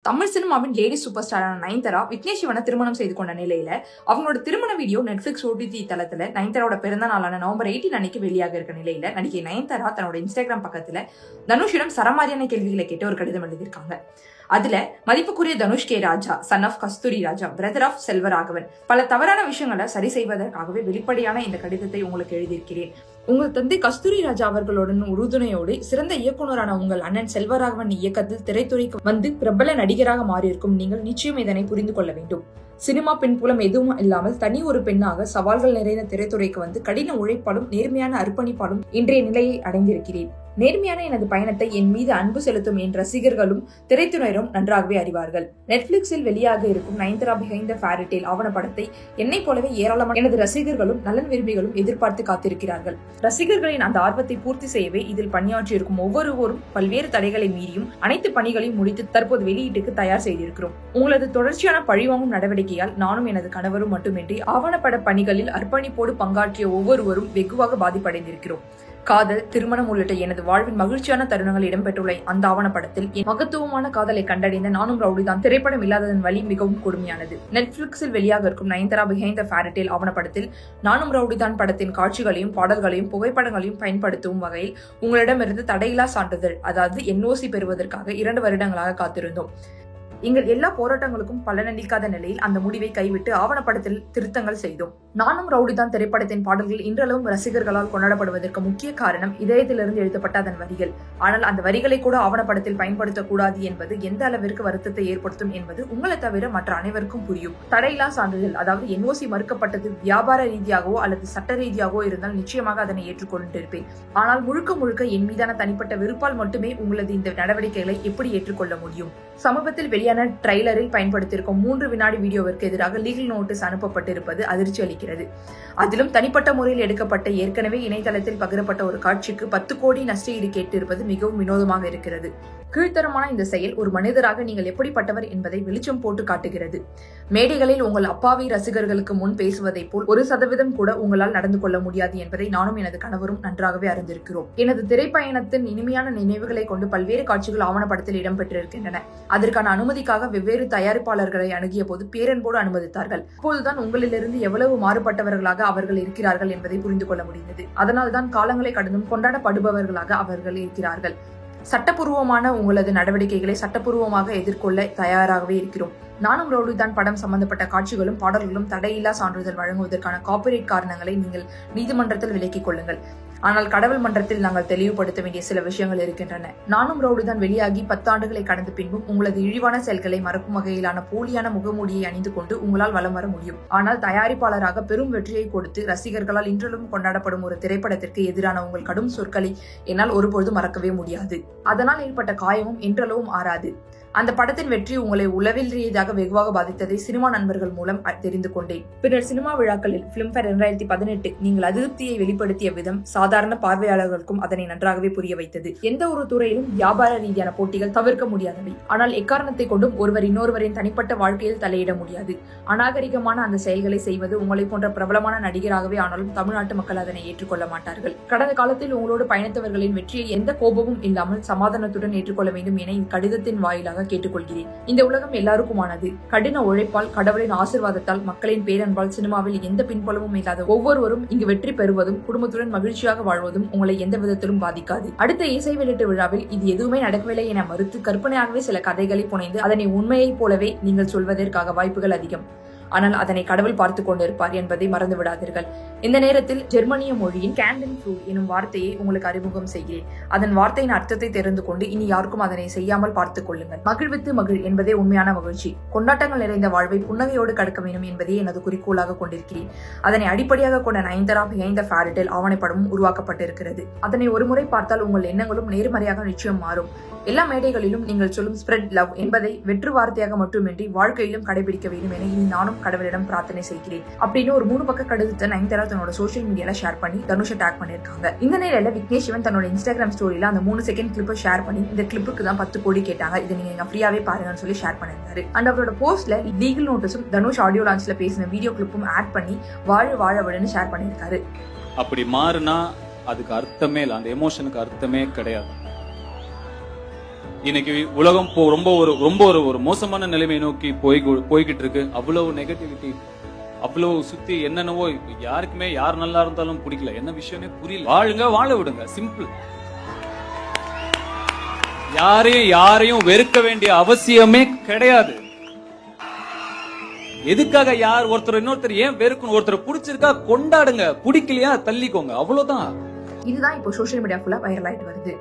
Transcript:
தமிழ் சினிமாவின் lady super ஸ்டாரான Nayanthara Vignesh சிவனை திருமணம் செய்து கொண்ட நிலையில அவங்களோட திருமண வீடியோ நெட்ஃபிளிக்ஸ் OTT தளத்துல நயன்தாரோட பிறந்த நாளான நவம்பர் 18 அன்னைக்கு வெளியாக இருக்க நிலையில நடிகை நயன்தாரா தன்னோட இன்ஸ்டாகிராம் பக்கத்துல தனுஷிடம் சரமாரியான கேள்விகளை கேட்டு ஒரு கடிதம் எழுதியிருக்காங்க. அதுல மதிப்புக்குரிய Dhanush K Raja, son of Kasthuri Raja, brother of Selvaraghavan, பல தவறான விஷயங்களை சரி செய்வதற்காகவே வெளிப்படையான இந்த கடிதத்தை உங்களுக்கு எழுதியிருக்கிறேன். உங்கள் தந்தை கஸ்தூரி ராஜா அவர்களுடன் உறுதுணையோடு சிறந்த இயக்குனரான உங்கள் அண்ணன் செல்வராகவன் இயக்கத்தில் திரைத்துறைக்கு வந்து பிரபல நடிகராக மாறியிருக்கும் நீங்கள் நிச்சயம் இதனை புரிந்து கொள்ள வேண்டும். சினிமா பின்புலம் எதுவும் இல்லாமல் தனி ஒரு பெண்ணாக சவால்கள் நிறைந்த திரைத்துறைக்கு வந்து கடின உழைப்பாலும் நேர்மையான அர்ப்பணிப்பாலும் இன்றைய நிலையை அடைந்திருக்கிறேன். நேர்மையான எனது பயணத்தை என் மீது அன்பு செலுத்தும் என் ரசிகர்களும் திரைத்துறையினரும் நன்றாகவே அறிவார்கள். நெட்ஃபிளிக்ஸில் வெளியாக இருக்கும் Nayanthara behind the fairy tale ஆவணப்படத்தை என்னைப் போலவே ஏராளமான எனது ரசிகர்களும் நலன் விரும்பிகளும் எதிர்பார்த்து காத்திருக்கிறார்கள். ரசிகர்களின் அந்த ஆர்வத்தை பூர்த்தி செய்யவே இதில் பணியாற்றியிருக்கும் ஒவ்வொருவரும் பல்வேறு தடைகளை மீறியும் அனைத்து பணிகளையும் முடித்து தற்போது வெளியீட்டுக்கு தயார் செய்திருக்கிறோம். உங்களது தொடர்ச்சியான பழிவாங்கும் நடவடிக்கையால் நானும் எனது கணவரும் மட்டுமின்றி ஆவணப்பட பணிகளில் அர்ப்பணிப்போடு பங்காற்றிய ஒவ்வொருவரும் வெகுவாக பாதிப்படைந்திருக்கிறோம். காதல், திருமணம் உள்ளிட்ட எனது வாழ்வின் மகிழ்ச்சியான தருணங்கள் இடம்பெற்றுள்ள அந்த ஆவணப்படத்தில் என் மகத்துவமான காதலை கண்டடைந்த நானும் ரவுடி தான் திரைப்படம் இல்லாததன் வழி மிகவும் கொடுமையானது. நெட்ஃபிளிக்ஸில் வெளியாக இருக்கும் Nayanthara behind the fairy tale ஆவணப்படத்தில் நானும் ரவுடி தான் படத்தின் காட்சிகளையும் பாடல்களையும் புகைப்படங்களையும் பயன்படுத்தும் வகையில் உங்களிடமிருந்து தடையில்லா சான்றிதழ் அதாவது NOC பெறுவதற்காக 2 வருடங்களாக காத்திருந்தோம். எங்கள் எல்லா போராட்டங்களுக்கும் பலனளிக்காத நிலையில் அந்த முடிவை கைவிட்டு ஆவணப்படத்தில் திருத்தங்கள் செய்தோம். நானும் ரவுடிதான் திரைப்படத்தின் பாடல்கள் இன்றளவும் ரசிகர்களால் கொண்டாடப்படுவதற்கு முக்கிய காரணம் இதயத்திலிருந்து எழுதப்பட்ட அதன் வரிகள். ஆனால் அந்த வரிகளை கூட ஆவணப்படத்தில் பயன்படுத்தக்கூடாது என்பது எந்த அளவிற்கு வருத்தத்தை ஏற்படுத்தும் என்பது உங்களை தவிர மற்ற அனைவருக்கும் புரியும். தடையில்லா சான்றிதழ் அதாவது NOC மறுக்கப்பட்டது வியாபார ரீதியாகவோ அல்லது சட்ட ரீதியாகவோ இருந்தால் நிச்சயமாக அதனை ஏற்றுக்கொண்டிருப்பேன். ஆனால் முழுக்க முழுக்க என் மீதான தனிப்பட்ட விருப்பால் மட்டுமே உங்களது இந்த நடவடிக்கைகளை எப்படி ஏற்றுக்கொள்ள முடியும்? சமீபத்தில் வெளியான ட்ரைலரில் பயன்படுத்தியிருக்கும் 3 வினாடி வீடியோவிற்கு எதிராக லீகல் நோட்டீஸ் அனுப்பப்பட்டிருப்பது அதிர்ச்சி அளிக்கிறது. அதிலும் தனிப்பட்ட முறையில் எடுக்கப்பட்ட ஏற்கனவே இணையதளத்தில் பகிரப்பட்ட ஒரு காட்சிக்கு 10 கோடி நஷ்டஈடு கேட்டிருப்பது மிகவும் வினோதமாக இருக்கிறது. கீழ்த்தரமான இந்த செயல் ஒரு மனிதராக நீங்கள் எப்படிப்பட்டவர் என்பதை வெளிச்சம் போட்டு காட்டுகிறது. மேடைகளில் உங்கள் அப்பாவி ரசிகர்களுக்கு முன் பேசுவதை போல் 1% கூட உங்களால் நடந்து கொள்ள முடியாது என்பதை நானும் எனது கணவரும் நன்றாகவே அறிந்திருக்கிறோம். எனது திரைப்பயணத்தின் இனிமையான நினைவுகளை கொண்டு பல்வேறு காட்சிகள் ஆவணப்படத்தில் இடம்பெற்றிருக்கின்றன. அதற்கான அனுமதிக்காக வெவ்வேறு தயாரிப்பாளர்களை அணுகிய போது பேரன்போடு அனுமதித்தார்கள். அப்போதுதான் உங்களிலிருந்து எவ்வளவு மாறுபட்டவர்களாக அவர்கள் இருக்கிறார்கள் என்பதை புரிந்து கொள்ள முடிந்தது. அதனால்தான் காலங்களை கடந்தும் கொண்டாடப்படுபவர்களாக அவர்கள் இருக்கிறார்கள். சட்டப்பூர்வமான உங்களது நடவடிக்கைகளை சட்டப்பூர்வமாக எதிர்கொள்ள தயாராகவே இருக்கிறோம். நானும் ரவுடி தான் படம் சம்பந்தப்பட்ட காட்சிகளும் பாடல்களும் தடையில்லா சான்றிதழ் வழங்குவதற்கான காப்பிரைட் காரணங்களை நீங்கள் நீதிமன்றத்தில் விலக்கிக் கொள்ளுங்கள். ஆனால் கடவுள் மன்றத்தில் நாங்கள் தெளிவுபடுத்த வேண்டிய சில விஷயங்கள் இருக்கின்றன. நானும் ரவுடி தான் வெளியாகி 10 ஆண்டுகளை கடந்த பின்பும் உங்களது இழிவான செயல்களை மறக்கும் வகையிலான போலியான முகமூடியை அணிந்து கொண்டு உங்களால் வலம் வர முடியும். ஆனால் தயாரிப்பாளராக பெரும் வெற்றியை கொடுத்து ரசிகர்களால் இன்றளவும் கொண்டாடப்படும் ஒரு திரைப்படத்திற்கு எதிரான உங்கள் கடும் சொற்களை என்னால் ஒருபொழுதும் மறக்கவே முடியாது. அதனால் ஏற்பட்ட காயமும் என்றளவும் ஆறாது. அந்த படத்தின் வெற்றி உங்களை உளவில் ரீதியாக வெகுவாக பாதித்ததை சினிமா நண்பர்கள் மூலம் தெரிந்து கொண்டேன். பின்னர் சினிமா விழாக்களில் பிலிம்பேர் 2018 நீங்கள் அதிருப்தியை வெளிப்படுத்திய விதம் சாதாரண பார்வையாளர்களுக்கும் அதனை நன்றாகவே புரிய வைத்தது. எந்த ஒரு துறையிலும் வியாபார ரீதியான போட்டிகள் தவிர்க்க முடியாதவை. ஆனால் எக்காரணத்தை கொண்டும் ஒருவர் இன்னொருவரின் தனிப்பட்ட வாழ்க்கையில் தலையிட முடியாது. அநாகரிகமான அந்த செயல்களை செய்வது உங்களை போன்ற பிரபலமான நடிகராகவே ஆனாலும் தமிழ்நாட்டு மக்கள் அதனை ஏற்றுக்கொள்ள மாட்டார்கள். கடந்த காலத்தில் உங்களோடு பயணித்தவர்களின் வெற்றியை எந்த கோபமும் இல்லாமல் சமாதானத்துடன் ஏற்றுக்கொள்ள வேண்டும் என இக்கடிதத்தின் வாயிலாக கேட்டுக்கொள்கிறேன். இந்த உலகம் எல்லாருக்குமானது. கடின உழைப்பால், கடவுளின் ஆசீர்வாதத்தால், மக்களின் பேரன்பால் சினிமாவில் எந்த பின்புலமும் இல்லாத ஒவ்வொருவரும் இங்கு வெற்றி பெறுவதும் குடும்பத்துடன் மகிழ்ச்சியாக வாழ்வதும் உங்களை எந்த விதத்திலும் பாதிக்காது. அடுத்த இசை வெளியீட்டு விழாவில் இது எதுவுமே நடக்கவில்லை என மறுத்து கற்பனையாகவே சில கதைகளை புனைந்து அதனை உண்மையைப் போலவே நீங்கள் சொல்வதற்காக வாய்ப்புகள் அதிகம். ஆனால் அதனை கடவுள் பார்த்து கொண்டிருப்பார் என்பதை மறந்து விடாதீர்கள். இந்த நேரத்தில் ஜெர்மனிய மொழியின் கேண்டன் ஃப்ரூட் எனும் வார்த்தையை உங்களுக்கு அறிமுகம் செய்கிறேன். அதன் வார்த்தையின் அர்த்தத்தை தெரிந்து கொண்டு இனி யாருக்கும் அதனை செய்யாமல் பார்த்துக் கொள்ளுங்கள். மகிழ்வித்து மகிழ் என்பதே உண்மையான மகிழ்ச்சி. கொண்டாட்டங்கள் நிறைந்த வாழ்வை புன்னகையோடு கடக்க வேண்டும் என்பதே எனது குறிக்கோளாக கொண்டிருக்கிறேன். அதனை அடிப்படையாக கொண்ட Nayanthara behind the fairy tale ஆவணப்படமும் உருவாக்கப்பட்டிருக்கிறது. அதனை ஒருமுறை பார்த்தால் உங்கள் எண்ணங்களும் நேர்மறையாக நிச்சயம் மாறும். எல்லா மேடைகளிலும் நீங்கள் சொல்லும் ஸ்ப்ரெட் லவ் என்பதை வெற்று வார்த்தையாக மட்டுமின்றி வாழ்க்கையிலும் கடைபிடிக்க வேண்டும் என இனி நானும் கடவுளிடம் பிரார்த்தனை செய்கிறேன் அப்படின்னு ஒரு 3 பக்க கடிதத்தை நயன்தாரா தன்னோட சோசியல் மீடியால ஷேர் பண்ணி தனுஷை டேக் பண்ணிருக்காங்க. இந்த நிலையில விக்னேஷ் சிவன் தன்னோட இன்ஸ்டாகிராம் ஸ்டோரியில அந்த 3 செகண்ட் கிளிப்பை ஷேர் பண்ணி இந்த கிளிப்புக்கு தான் 10 கோடி கேட்டாங்க, இதை நீங்க ஃப்ரீயாவே பாருங்கன்னு சொல்லி ஷேர் பண்ணிருந்தாரு. அண்ட் அவரோட போஸ்ட்ல லீகல் நோட்டீஸும் தனுஷ் ஆடியோ லான்ச்ல பேசின வீடியோ கிளிப்பும் ஆட் பண்ணி வாழ விடுன்னு ஷேர் பண்ணிருக்காரு. அப்படி மாறுனா அதுக்கு அர்த்தமே இல்லை, அந்த எமோஷனுக்கு அர்த்தமே கிடையாது. இன்னைக்கு உலகம் ரொம்ப ஒரு மோசமான நிலைமை நோக்கி போய்கிட்டு இருக்கு. அவ்வளவு நெகட்டிவிட்டி, அவ்வளவு சுத்தி என்னென்னவோ. யாருக்குமே யார் நல்லா இருந்தாலும் பிடிக்கல, என்ன விஷயமே புரியல. வாழுங்க, வாழ விடுங்க, சிம்பிள். யாரையும் வெறுக்க வேண்டிய அவசியமே கிடையாது. எதுக்காக யார் ஒருத்தர் இன்னொருத்தர் ஏன் வெறுக்கணும்? ஒருத்தர் பிடிச்சிருக்கா கொண்டாடுங்க, பிடிக்கலையா தள்ளிக்கோங்க, அவ்வளவுதான். இதுதான் இப்போ சோசியல் மீடியா ஃபுல்லா வைரல் ஆயிட்டு வருது.